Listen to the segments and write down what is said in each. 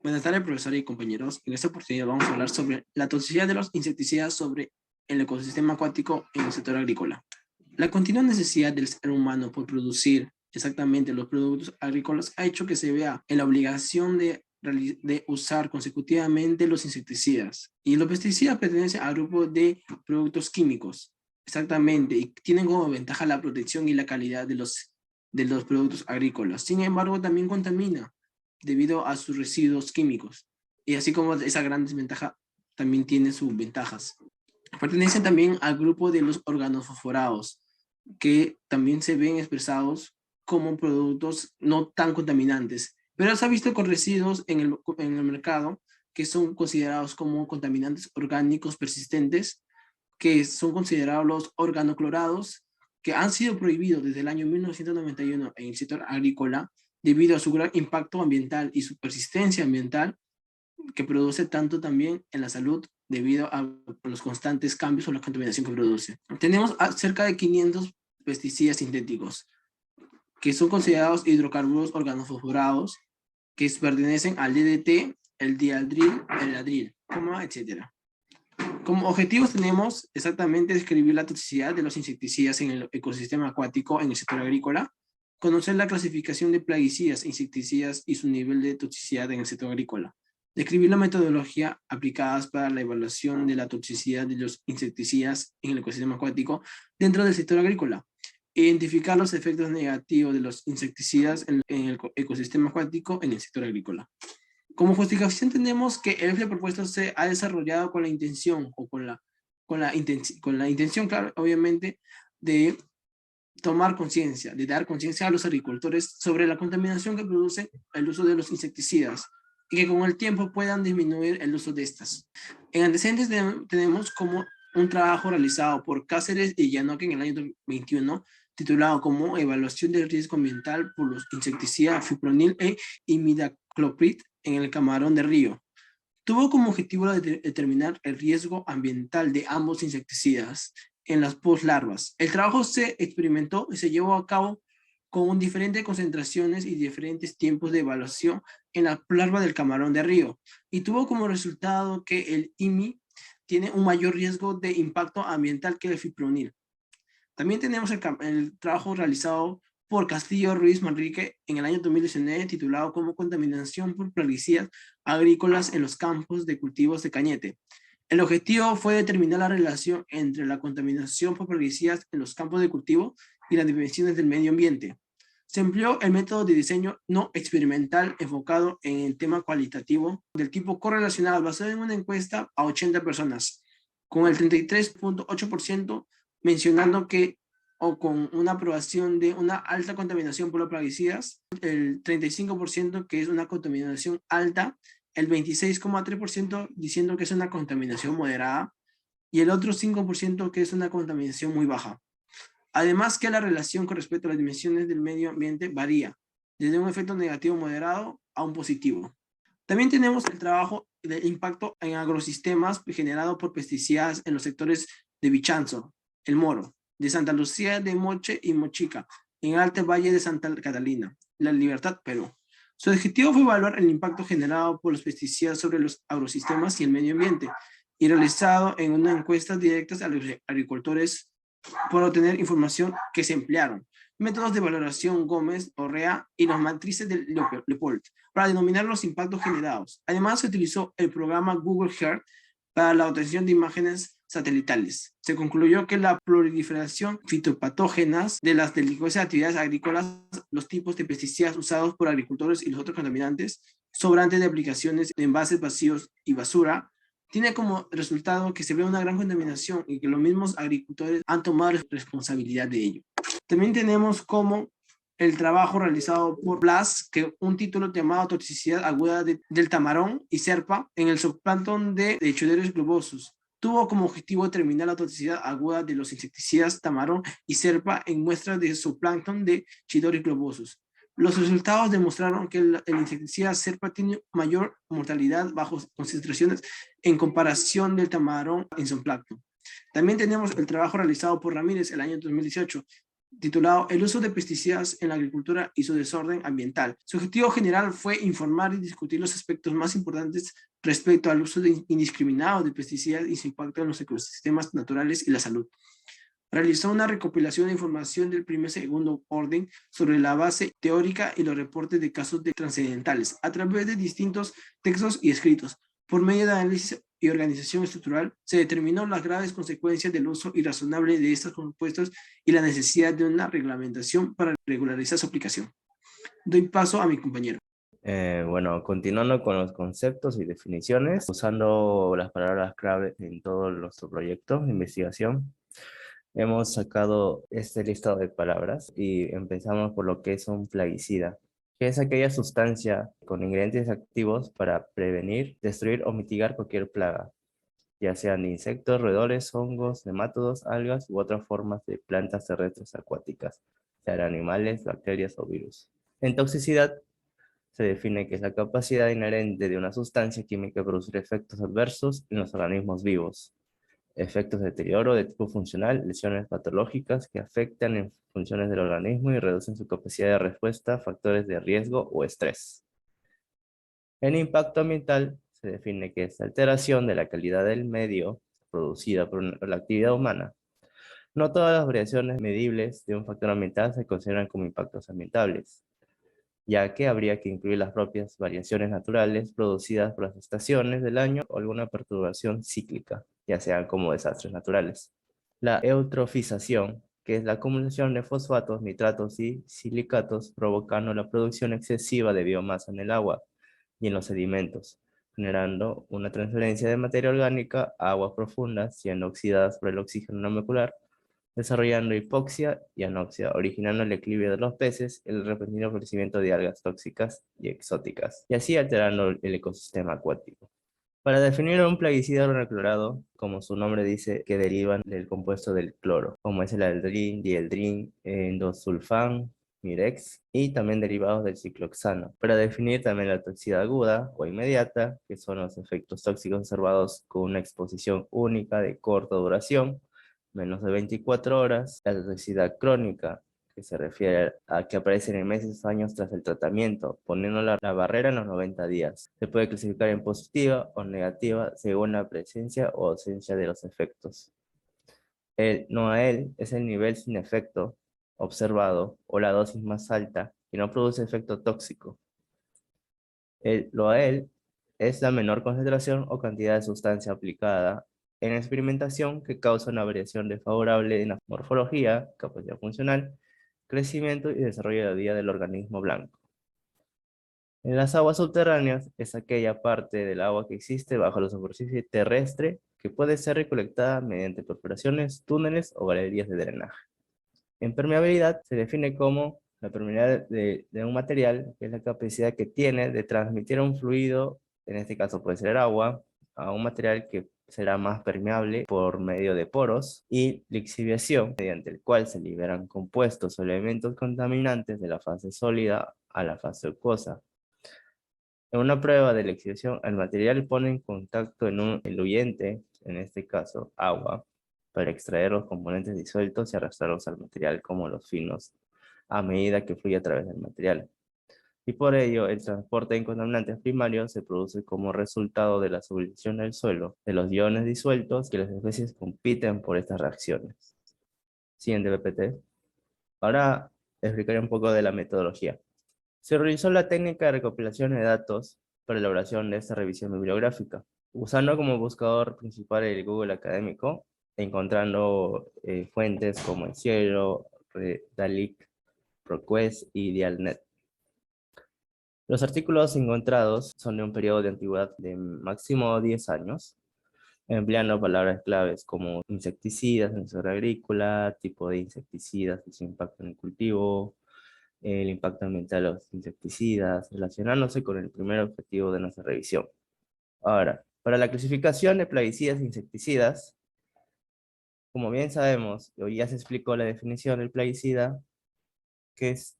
Buenas tardes, profesora y compañeros. En esta oportunidad vamos a hablar sobre la toxicidad de los insecticidas sobre el ecosistema acuático en el sector agrícola. La continua necesidad del ser humano por producir exactamente los productos agrícolas ha hecho que se vea en la obligación de usar consecutivamente los insecticidas. Y los pesticidas pertenecen al grupo de productos químicos, exactamente, y tienen como ventaja la protección y la calidad de los productos agrícolas. Sin embargo, también contamina debido a sus residuos químicos. Y así como esa gran desventaja, también tiene sus ventajas. Pertenecen también al grupo de los organofosforados, que también se ven expresados como productos no tan contaminantes. Pero se ha visto con residuos en el mercado que son considerados como contaminantes orgánicos persistentes, que son considerados los organoclorados, que han sido prohibidos desde el año 1991 en el sector agrícola debido a su gran impacto ambiental y su persistencia ambiental que produce tanto también en la salud debido a los constantes cambios o la contaminación que produce. Tenemos cerca de 500 pesticidas sintéticos que son considerados hidrocarburos organofosforados que pertenecen al DDT, el dialdril, el ladril, etcétera. Como objetivos tenemos exactamente describir la toxicidad de los insecticidas en el ecosistema acuático en el sector agrícola, conocer la clasificación de plaguicidas e insecticidas y su nivel de toxicidad en el sector agrícola, describir la metodología aplicadas para la evaluación de la toxicidad de los insecticidas en el ecosistema acuático dentro del sector agrícola, identificar los efectos negativos de los insecticidas en el ecosistema acuático en el sector agrícola. Como justificación tenemos que el FLE propuesto se ha desarrollado con la intención, o con la intención, claro, obviamente, de tomar conciencia, de dar conciencia a los agricultores sobre la contaminación que produce el uso de los insecticidas y que con el tiempo puedan disminuir el uso de estas. En antecedentes tenemos como un trabajo realizado por Cáceres y Llanoque en el año 2021, titulado como Evaluación del riesgo ambiental por los insecticidas fipronil e imidacloprid en el camarón de río. Tuvo como objetivo determinar el riesgo ambiental de ambos insecticidas en las postlarvas. El trabajo se experimentó y se llevó a cabo con diferentes concentraciones y diferentes tiempos de evaluación en la larva del camarón de río y tuvo como resultado que el IMI tiene un mayor riesgo de impacto ambiental que el fipronil. También tenemos el trabajo realizado por Castillo Ruiz Manrique en el año 2019 titulado como Contaminación por plaguicidas agrícolas en los campos de cultivos de Cañete. El objetivo fue determinar la relación entre la contaminación por plaguicidas en los campos de cultivo y las dimensiones del medio ambiente. Se empleó el método de diseño no experimental enfocado en el tema cualitativo del tipo correlacional basado en una encuesta a 80 personas, con el 33.8% mencionando que o con una aprobación de una alta contaminación por los plaguicidas, el 35% que es una contaminación alta, el 26,3% diciendo que es una contaminación moderada y el otro 5% que es una contaminación muy baja. Además que la relación con respecto a las dimensiones del medio ambiente varía, desde un efecto negativo moderado a un positivo. También tenemos el trabajo de impacto en agrosistemas generado por pesticidas en los sectores de Vichanzo, El Moro, de Santa Lucía de Moche y Mochica, en el Alto Valle de Santa Catalina, La Libertad, Perú. Su objetivo fue evaluar el impacto generado por los pesticidas sobre los agrosistemas y el medio ambiente, y realizado en una encuesta directa a los agricultores por obtener información que se emplearon. Métodos de valoración Gómez, Orrea y las matrices de Leopold para denominar los impactos generados. Además, se utilizó el programa Google Earth para la obtención de imágenes satelitales. Se concluyó que la proliferación fitopatógenas de las delincuencias actividades agrícolas, los tipos de pesticidas usados por agricultores y los otros contaminantes, sobrantes de aplicaciones de envases vacíos y basura, tiene como resultado que se ve una gran contaminación y que los mismos agricultores han tomado responsabilidad de ello. También tenemos como el trabajo realizado por Blas, que un título llamado Toxicidad aguda del tamarón y serpa en el zooplancton de Chidoris globosus. Tuvo como objetivo determinar la toxicidad aguda de los insecticidas tamarón y serpa en muestras de zooplancton de Chidoris globosus. Los resultados demostraron que el insecticida serpa tiene mayor mortalidad bajo concentraciones en comparación del tamarón en zooplancton. También tenemos el trabajo realizado por Ramírez el año 2018, titulado El uso de pesticidas en la agricultura y su desorden ambiental. Su objetivo general fue informar y discutir los aspectos más importantes respecto al uso indiscriminado de pesticidas y su impacto en los ecosistemas naturales y la salud. Realizó una recopilación de información del primer y segundo orden sobre la base teórica y los reportes de casos trascendentales a través de distintos textos y escritos. Por medio de análisis y organización estructural, se determinó las graves consecuencias del uso irrazonable de estos compuestos y la necesidad de una reglamentación para regularizar su aplicación. Doy paso a mi compañero. Bueno, continuando con los conceptos y definiciones, usando las palabras clave en todo nuestro proyecto de investigación, hemos sacado este listado de palabras y empezamos por lo que es un plaguicida, que es aquella sustancia con ingredientes activos para prevenir, destruir o mitigar cualquier plaga, ya sean de insectos, roedores, hongos, nematodos, algas u otras formas de plantas terrestres acuáticas, sean animales, bacterias o virus. En toxicidad se define que es la capacidad inherente de una sustancia química de producir efectos adversos en los organismos vivos, efectos de deterioro de tipo funcional, lesiones patológicas que afectan en funciones del organismo y reducen su capacidad de respuesta a factores de riesgo o estrés. En impacto ambiental se define que es la alteración de la calidad del medio producida por la actividad humana. No todas las variaciones medibles de un factor ambiental se consideran como impactos ambientales, ya que habría que incluir las propias variaciones naturales producidas por las estaciones del año o alguna perturbación cíclica, ya sean como desastres naturales. La eutrofización, que es la acumulación de fosfatos, nitratos y silicatos, provocando la producción excesiva de biomasa en el agua y en los sedimentos, generando una transferencia de materia orgánica a aguas profundas, siendo oxidadas por el oxígeno molecular, desarrollando hipoxia y anoxia, originando el equilibrio de los peces, el repentino florecimiento de algas tóxicas y exóticas, y así alterando el ecosistema acuático. Para definir un plaguicida clorado, como su nombre dice, que derivan del compuesto del cloro, como es el aldrin, dieldrin, endosulfán, mirex, y también derivados del cicloxano. Para definir también la toxicidad aguda o inmediata, que son los efectos tóxicos observados con una exposición única de corta duración, menos de 24 horas, la toxicidad crónica, que se refiere a que aparecen en meses o años tras el tratamiento, poniendo la barrera en los 90 días. Se puede clasificar en positiva o negativa según la presencia o ausencia de los efectos. El NOAEL es el nivel sin efecto observado o la dosis más alta que no produce efecto tóxico. El LOAEL es la menor concentración o cantidad de sustancia aplicada en experimentación que causa una variación desfavorable en la morfología, capacidad funcional, crecimiento y desarrollo de la vida del organismo blanco. En las aguas subterráneas es aquella parte del agua que existe bajo la superficie terrestre que puede ser recolectada mediante perforaciones, túneles o galerías de drenaje. En permeabilidad se define como la permeabilidad de un material, que es la capacidad que tiene de transmitir un fluido, en este caso puede ser el agua, a un material que será más permeable por medio de poros, y lixiviación, mediante el cual se liberan compuestos o elementos contaminantes de la fase sólida a la fase acuosa. En una prueba de lixiviación, el material pone en contacto en un diluyente, en este caso agua, para extraer los componentes disueltos y arrastrarlos al material como los finos, a medida que fluye a través del material. Y por ello, el transporte de contaminantes primarios se produce como resultado de la sublimación del suelo, de los iones disueltos, que las especies compiten por estas reacciones. Siguiente PPT. Ahora explicaré un poco de la metodología. Se realizó la técnica de recopilación de datos para la elaboración de esta revisión bibliográfica, usando como buscador principal el Google académico, encontrando fuentes como el Cielo, Redalic, ProQuest y Dialnet. Los artículos encontrados son de un periodo de antigüedad de máximo 10 años, empleando palabras claves como insecticidas en el sector agrícola, tipo de insecticidas y su impacto en el cultivo, el impacto ambiental de los insecticidas, relacionándose con el primer objetivo de nuestra revisión. Ahora, para la clasificación de plaguicidas e insecticidas, como bien sabemos, hoy ya se explicó la definición del plaguicida, que es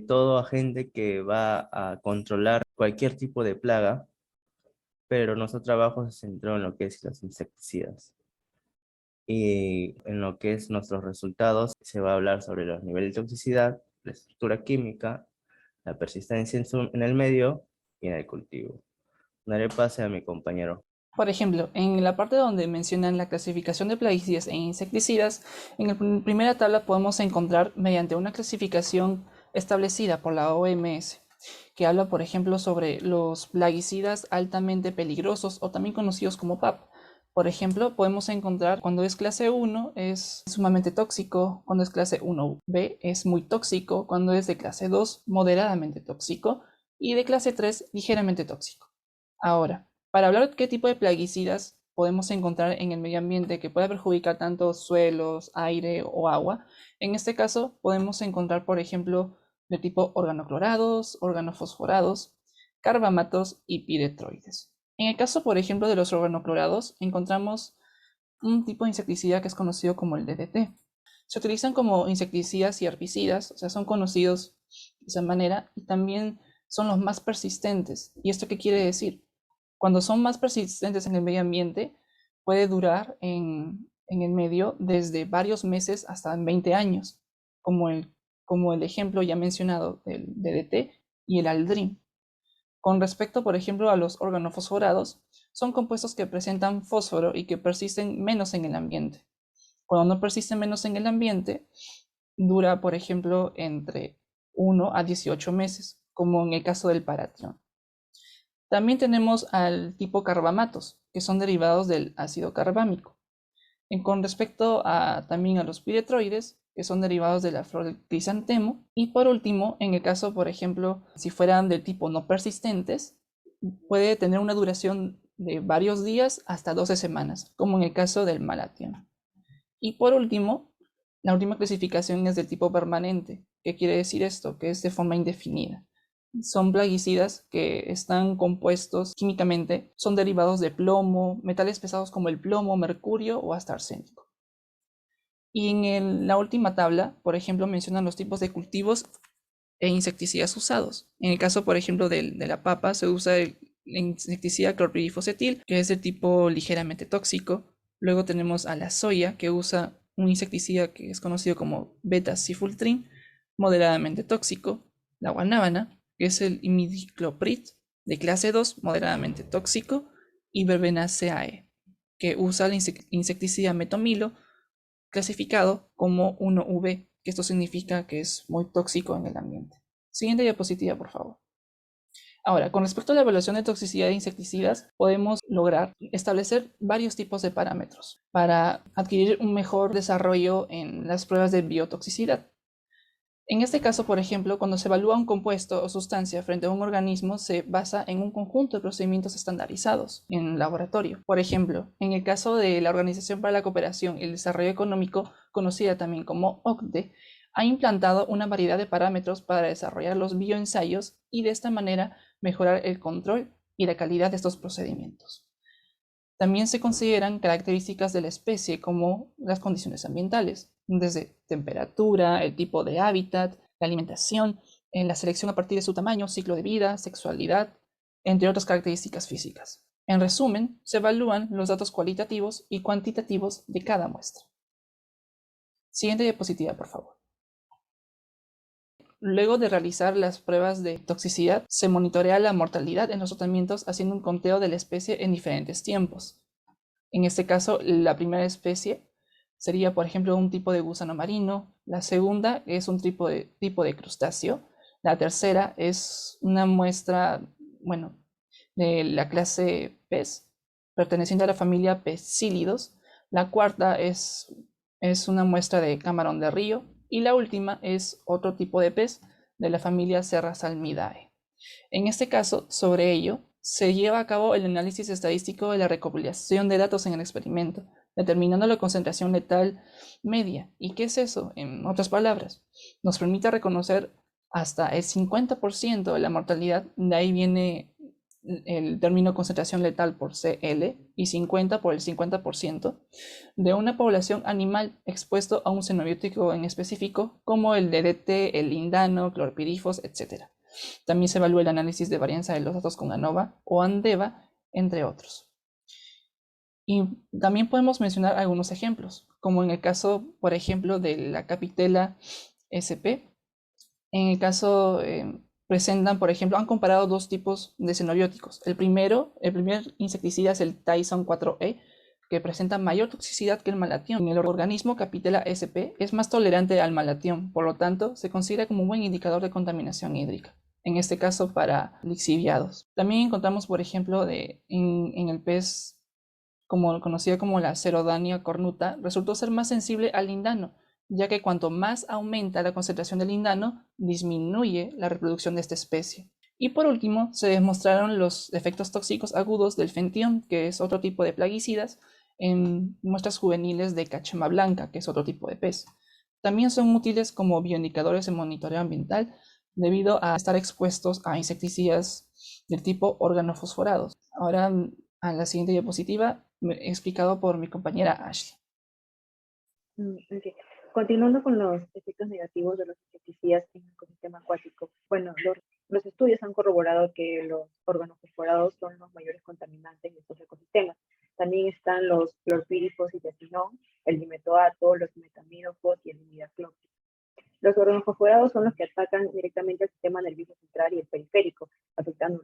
todo agente que va a controlar cualquier tipo de plaga, pero nuestro trabajo se centró en lo que es los insecticidas. Y en lo que es nuestros resultados, se va a hablar sobre los niveles de toxicidad, la estructura química, la persistencia en el medio y en el cultivo. Daré pase a mi compañero. Por ejemplo, en la parte donde mencionan la clasificación de plaguicidas e insecticidas, en la primera tabla podemos encontrar mediante una clasificación establecida por la OMS, que habla, por ejemplo, sobre los plaguicidas altamente peligrosos o también conocidos como PAP. Por ejemplo, podemos encontrar cuando es clase 1 es sumamente tóxico, cuando es clase 1B es muy tóxico, cuando es de clase 2 moderadamente tóxico y de clase 3 ligeramente tóxico. Ahora, para hablar de qué tipo de plaguicidas podemos encontrar en el medio ambiente que pueda perjudicar tanto suelos, aire o agua, en este caso podemos encontrar, por ejemplo, de tipo organoclorados, organofosforados, carbamatos y piretroides. En el caso, por ejemplo, de los organoclorados, encontramos un tipo de insecticida que es conocido como el DDT. Se utilizan como insecticidas y herbicidas, o sea, son conocidos de esa manera y también son los más persistentes. ¿Y esto qué quiere decir? Cuando son más persistentes en el medio ambiente, puede durar en el medio desde varios meses hasta 20 años, como el ejemplo ya mencionado del DDT y el aldrin. Con respecto, por ejemplo, a los organofosforados, son compuestos que presentan fósforo y que persisten menos en el ambiente. Cuando no persiste menos en el ambiente, dura, por ejemplo, entre 1 a 18 meses, como en el caso del paratión. También tenemos al tipo carbamatos, que son derivados del ácido carbámico. Con respecto también a los piretroides, que son derivados de la flor del crisantemo. Y por último, en el caso, por ejemplo, si fueran del tipo no persistentes, puede tener una duración de varios días hasta 12 semanas, como en el caso del malatión. Y por último, la última clasificación es del tipo permanente. ¿Qué quiere decir esto? Que es de forma indefinida. Son plaguicidas que están compuestos químicamente, son derivados de plomo, metales pesados como el plomo, mercurio o hasta arsénico. Y en la última tabla, por ejemplo, mencionan los tipos de cultivos e insecticidas usados. En el caso, por ejemplo, de la papa, se usa el insecticida clorpirifosetil, que es de tipo ligeramente tóxico. Luego tenemos a la soya, que usa un insecticida que es conocido como beta-cifultrin, moderadamente tóxico. La guanábana, que es el imidacloprid, de clase 2, moderadamente tóxico. Y Verbenaceae, que usa el insecticida metomilo, clasificado como 1V, que esto significa que es muy tóxico en el ambiente. Siguiente diapositiva, por favor. Ahora, con respecto a la evaluación de toxicidad de insecticidas, podemos lograr establecer varios tipos de parámetros para adquirir un mejor desarrollo en las pruebas de biotoxicidad. En este caso, por ejemplo, cuando se evalúa un compuesto o sustancia frente a un organismo, se basa en un conjunto de procedimientos estandarizados en laboratorio. Por ejemplo, en el caso de la Organización para la Cooperación y el Desarrollo Económico, conocida también como OCDE, ha implantado una variedad de parámetros para desarrollar los bioensayos y de esta manera mejorar el control y la calidad de estos procedimientos. También se consideran características de la especie como las condiciones ambientales, desde temperatura, el tipo de hábitat, la alimentación, la selección a partir de su tamaño, ciclo de vida, sexualidad, entre otras características físicas. En resumen, se evalúan los datos cualitativos y cuantitativos de cada muestra. Siguiente diapositiva, por favor. Luego de realizar las pruebas de toxicidad, se monitorea la mortalidad en los tratamientos haciendo un conteo de la especie en diferentes tiempos. En este caso, la primera especie sería, por ejemplo, un tipo de gusano marino. La segunda es un tipo de crustáceo. La tercera es una muestra, bueno, de la clase pez, perteneciente a la familia Pecílidos. La cuarta es una muestra de camarón de río. Y la última es otro tipo de pez de la familia Serrasalmidae. En este caso, sobre ello, se lleva a cabo el análisis estadístico de la recopilación de datos en el experimento, determinando la concentración letal media. ¿Y qué es eso? En otras palabras, nos permite reconocer hasta el 50% de la mortalidad, de ahí viene el término concentración letal por CL, y 50 por el 50%, de una población animal expuesto a un xenobiótico en específico, como el DDT, el lindano, clorpirifos, etc. También se evalúa el análisis de varianza de los datos con ANOVA o ANDEVA, entre otros. Y también podemos mencionar algunos ejemplos, como en el caso, por ejemplo, de la Capitella sp. En el caso, presentan, por ejemplo, han comparado dos tipos de xenobióticos. El primer insecticida es el Tyson 4E, que presenta mayor toxicidad que el malatión. El organismo Capitella sp es más tolerante al malatión, por lo tanto, se considera como un buen indicador de contaminación hídrica, en este caso para lixiviados. También encontramos, por ejemplo, en el pez conocida como la Cerodania cornuta, resultó ser más sensible al lindano, ya que cuanto más aumenta la concentración de lindano, disminuye la reproducción de esta especie. Y por último, se demostraron los efectos tóxicos agudos del fentión, que es otro tipo de plaguicidas, en muestras juveniles de cachema blanca, que es otro tipo de pez. También son útiles como bioindicadores de monitoreo ambiental debido a estar expuestos a insecticidas del tipo organofosforados. Ahora, a la siguiente diapositiva, explicado por mi compañera Ashley. Okay. Continuando con los efectos negativos de los insecticidas en el ecosistema acuático. Bueno, los estudios han corroborado que los organofosforados son los mayores contaminantes de estos ecosistemas. También están los clorpírifos y diacinón, el dimetoato, los metamídofos y el imidacloprid. Los organofosforados son los que atacan directamente al sistema nervioso central y el periférico, afectando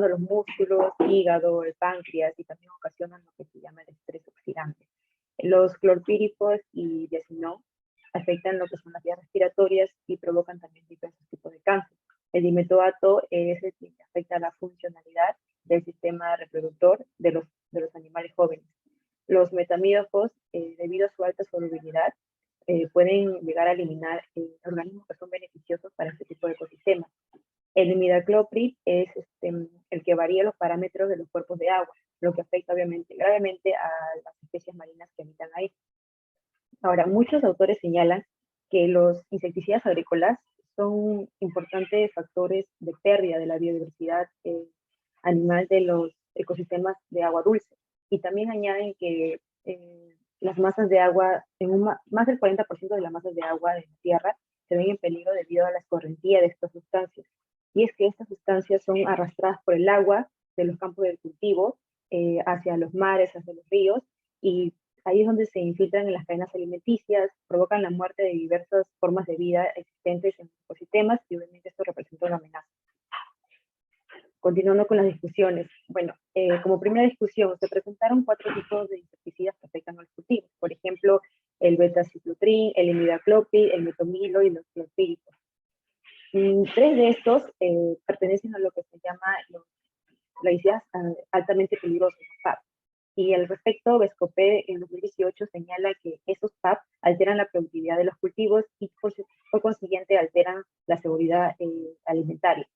los músculos, hígado, el páncreas, y también ocasionan lo que se llama el estrés oxidante. Los clorpírifos y diacinón afectan lo que son las vías respiratorias y provocan también diversos tipos de cáncer. El dimetoato es el que afecta la funcionalidad del sistema reproductor de los animales jóvenes. Los metamídofos, debido a su alta solubilidad, pueden llegar a eliminar organismos que son beneficiosos para este tipo de ecosistemas. El imidacloprid es el que varía los parámetros de los cuerpos de agua, lo que afecta obviamente gravemente a las especies marinas que habitan ahí. Ahora, muchos autores señalan que los insecticidas agrícolas son importantes factores de pérdida de la biodiversidad animal de los ecosistemas de agua dulce. Y también añaden que las masas de agua, más del 40% de las masas de agua de la tierra se ven en peligro debido a la escorrentía de estas sustancias. Y es que estas sustancias son arrastradas por el agua de los campos de cultivo hacia los mares, hacia los ríos, y ahí es donde se infiltran en las cadenas alimenticias, provocan la muerte de diversas formas de vida existentes en los ecosistemas, y obviamente esto representa una amenaza. Continuando con las discusiones. Bueno, como primera discusión, se presentaron 4 tipos de insecticidas que afectan a los cultivos. Por ejemplo, el betaciclotrin, el imidacloprid, el metomilo y los clorpíricos. 3 de estos pertenecen a lo que se llama los plaguicidas altamente peligrosos, PAP. Y al respecto, Vescope en 2018 señala que esos PAP alteran la productividad de los cultivos y por consiguiente alteran la seguridad alimentaria.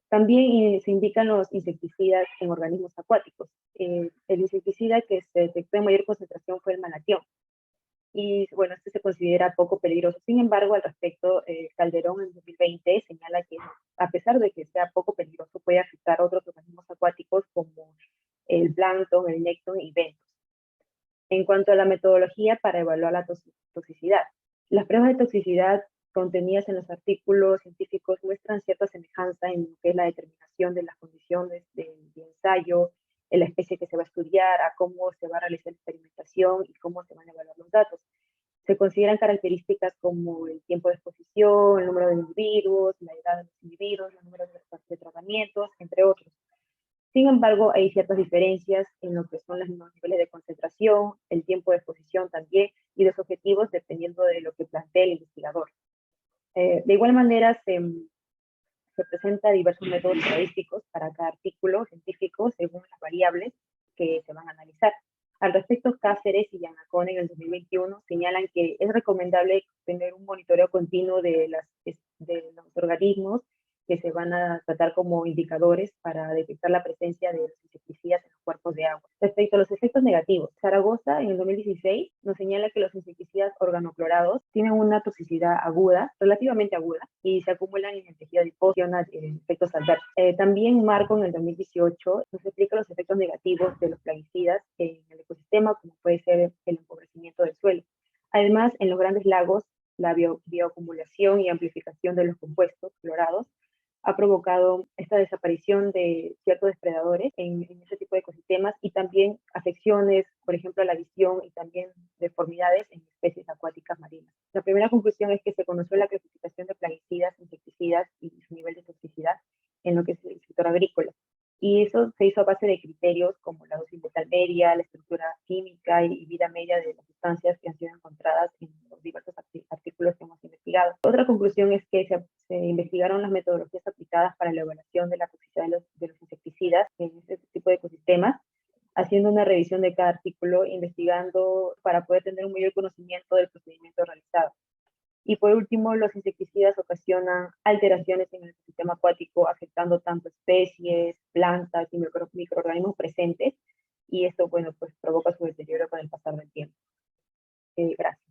También se indican los insecticidas en organismos acuáticos. El insecticida que se detectó en mayor concentración fue el malatión. Y bueno, este se considera poco peligroso. Sin embargo, al respecto, Calderón en 2020 señala que a pesar de que sea poco peligroso, puede afectar a otros organismos acuáticos como el plancton, el nécton y bentos. En cuanto a la metodología para evaluar la toxicidad, las pruebas de toxicidad contenidas en los artículos científicos muestran cierta semejanza en lo que es la determinación de las condiciones de ensayo, en la especie que se va a estudiar, a cómo se va a realizar la experimentación y cómo se van a evaluar los datos. Se consideran características como el tiempo de exposición, el número de individuos, la edad de los individuos, el número de tratamientos, entre otros. Sin embargo, hay ciertas diferencias en lo que son los niveles de concentración, el tiempo de exposición también, y los objetivos dependiendo de lo que plantee el investigador. De igual manera, se presenta diversos métodos estadísticos para cada artículo científico según las variables que se van a analizar. Al respecto, Cáceres y Yanacón en el 2021 señalan que es recomendable tener un monitoreo continuo de los organismos que se van a tratar como indicadores para detectar la presencia de los insecticidas en los cuerpos de agua. Respecto a los efectos negativos, Zaragoza en el 2016 nos señala que los insecticidas organoclorados tienen una toxicidad aguda, relativamente aguda, y se acumulan en el tejido adiposo, efectos adversos. También Marco en el 2018 nos explica los efectos negativos de los plaguicidas en el ecosistema, como puede ser el empobrecimiento del suelo. Además, en los grandes lagos, la bioacumulación y amplificación de los compuestos clorados ha provocado esta desaparición de ciertos depredadores en ese tipo de ecosistemas y también afecciones, por ejemplo, a la visión y también deformidades en especies acuáticas marinas. La primera conclusión es que se conoció la clasificación de plaguicidas, insecticidas y su nivel de toxicidad en lo que es el sector agrícola. Y eso se hizo a base de criterios como la dosis letal media, la estructura química y vida media de las sustancias que han sido encontradas en los diversos artículos que hemos investigado. Otra conclusión es que se investigaron las metodologías aplicadas para la evaluación de la toxicidad de los insecticidas en este tipo de ecosistemas, haciendo una revisión de cada artículo, investigando para poder tener un mayor conocimiento del procedimiento realizado. Y por último, los insecticidas ocasionan alteraciones en el ecosistema acuático, afectando tanto especies, plantas y microorganismos presentes, y esto, bueno, pues provoca su deterioro con el pasar del tiempo. Gracias.